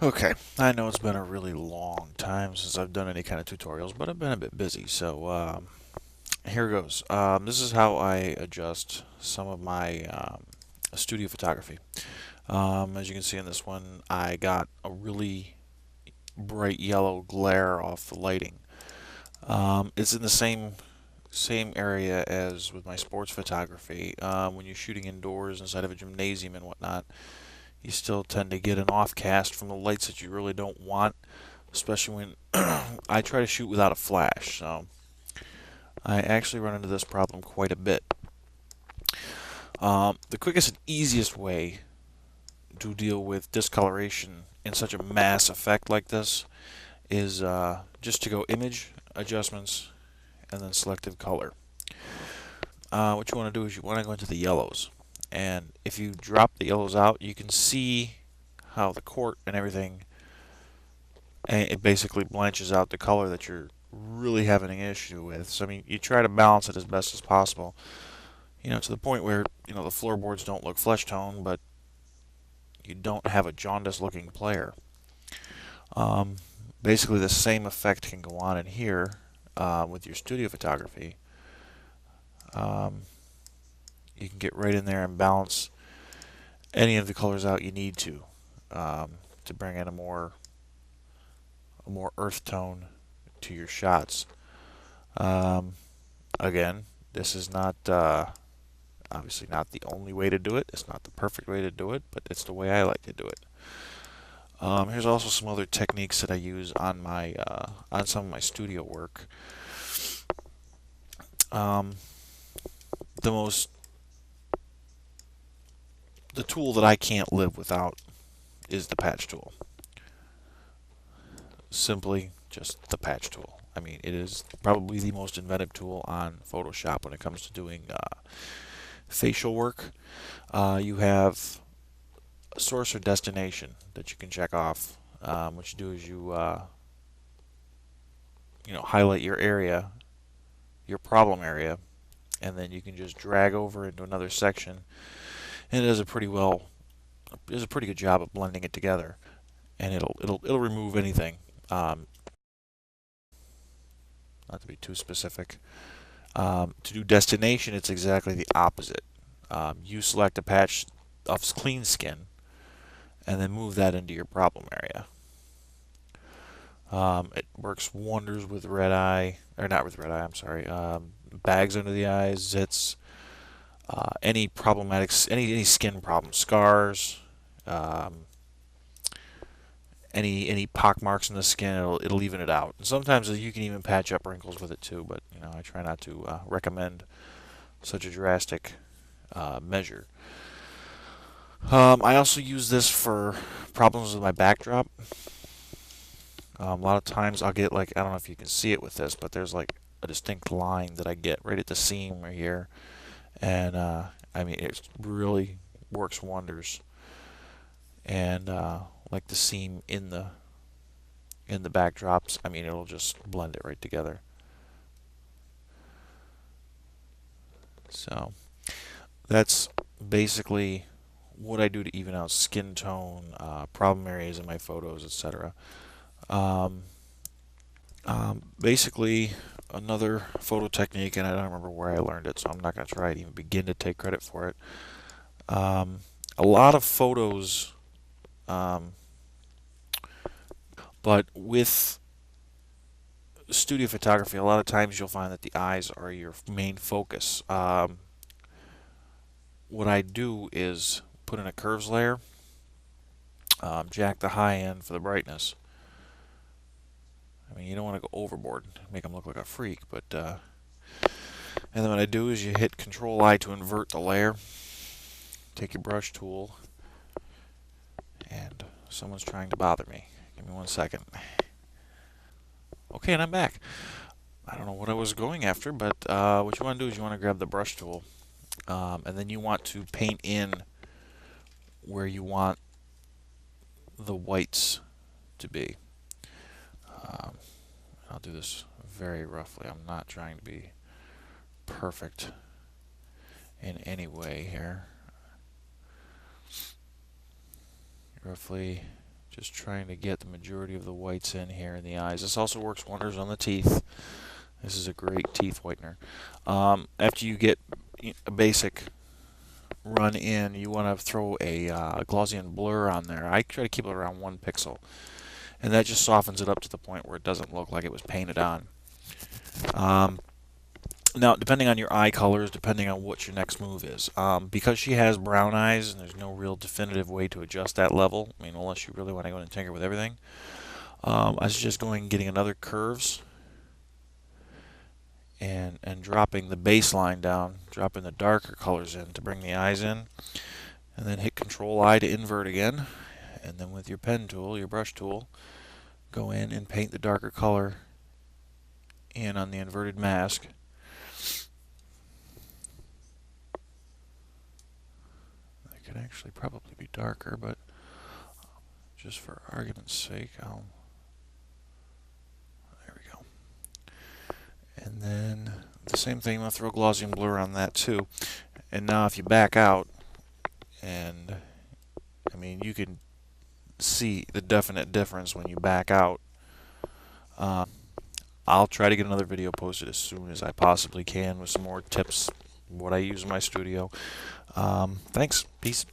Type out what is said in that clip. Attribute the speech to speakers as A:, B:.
A: Okay, I know it's been a really long time since I've done any kind of tutorials, but I've been a bit busy, so here goes. This is how I adjust some of my studio photography. As you can see in this one, I got a really bright yellow glare off the lighting. It's in the same area as with my sports photography. When you're shooting indoors inside of a gymnasium and whatnot, you still tend to get an off cast from the lights that you really don't want, especially when I try to shoot without a flash. So I actually run into this problem quite a bit. The quickest and easiest way to deal with discoloration in such a mass effect like this is just to go image, adjustments, and then selective color. What you want to do is you want to go into the yellows. And if you drop the yellows out, you can see how the court and everything, and it basically blanches out the color that you're really having an issue with. So I mean, you try to balance it as best as possible. To the point where the floorboards don't look flesh tone, but you don't have a jaundiced looking player. Um, Basically, the same effect can go on in here with your studio photography. Um, you can get right in there and balance any of the colors out you need to bring in a more earth tone to your shots. Um, Again, this is not obviously not the only way to do it. It's not the perfect way to do it, but it's the way I like to do it. Here's also some other techniques that I use on my on some of my studio work. Um, the most the tool that I can't live without is the patch tool. Simply just the patch tool. I mean, it is probably the most inventive tool on Photoshop when it comes to doing facial work. You have a source or destination that you can check off. What you do is you highlight your area, your problem area, and then you can just drag over into another section, and it does a pretty good job of blending it together, and it'll remove anything. Um, Not to be too specific. To do destination, it's exactly the opposite. You select a patch of clean skin, and then move that into your problem area. It works wonders with red eye, or not with red eye. I'm sorry. Bags under the eyes, zits, any problematic, any skin problems, scars, um, any pock marks in the skin. It'll even it out. And sometimes you can even patch up wrinkles with it too. But I try not to recommend such a drastic measure. I also use this for problems with my backdrop. A lot of times I'll get like, I don't know if you can see it with this, but there's like a distinct line that I get right at the seam right here, and I mean it really works wonders. And like the seam in the backdrops, I mean it'll just blend it right together. So that's basically what I do to even out skin tone, problem areas in my photos, etc. Um, Basically, another photo technique, and I don't remember where I learned it, so I'm not going to try to even begin to take credit for it. A lot of photos, um, but with studio photography, a lot of times you'll find that the eyes are your main focus. What I do is put in a curves layer, jack the high end for the brightness. I mean, you don't want to go overboard, make them look like a freak, but and then what I do is you hit Control I to invert the layer. Take your brush tool, and someone's trying to bother me. Give me 1 second. Okay, and I'm back. I don't know what I was going after, but what you want to do is you want to grab the brush tool, and then you want to paint in where you want the whites to be. Um, I'll do this very roughly. I'm not trying to be perfect in any way here. Roughly Just trying to get the majority of the whites in here in the eyes. This also works wonders on the teeth. This is a great teeth whitener. After you get a basic run in, you want to throw a Gaussian blur on there. I try to keep it around 1 pixel, and that just softens it up to the point where it doesn't look like it was painted on. Now, depending on your eye colors, depending on what your next move is, because she has brown eyes and there's no real definitive way to adjust that level, I mean, unless you really want to go and tinker with everything, I suggest going and getting another curves and dropping the baseline down, dropping the darker colors in to bring the eyes in, and then hit Control I to invert again, and then with your pen tool, your brush tool, go in and paint the darker color in on the inverted mask. That could actually probably be darker, but just for argument's sake, there we go. And then the same thing, I'll throw Gaussian blur on that too. And now if you back out, and I mean, you can see the definite difference when you back out. I'll try to get another video posted as soon as I possibly can with some more tips, what I use in my studio. Thanks. Peace.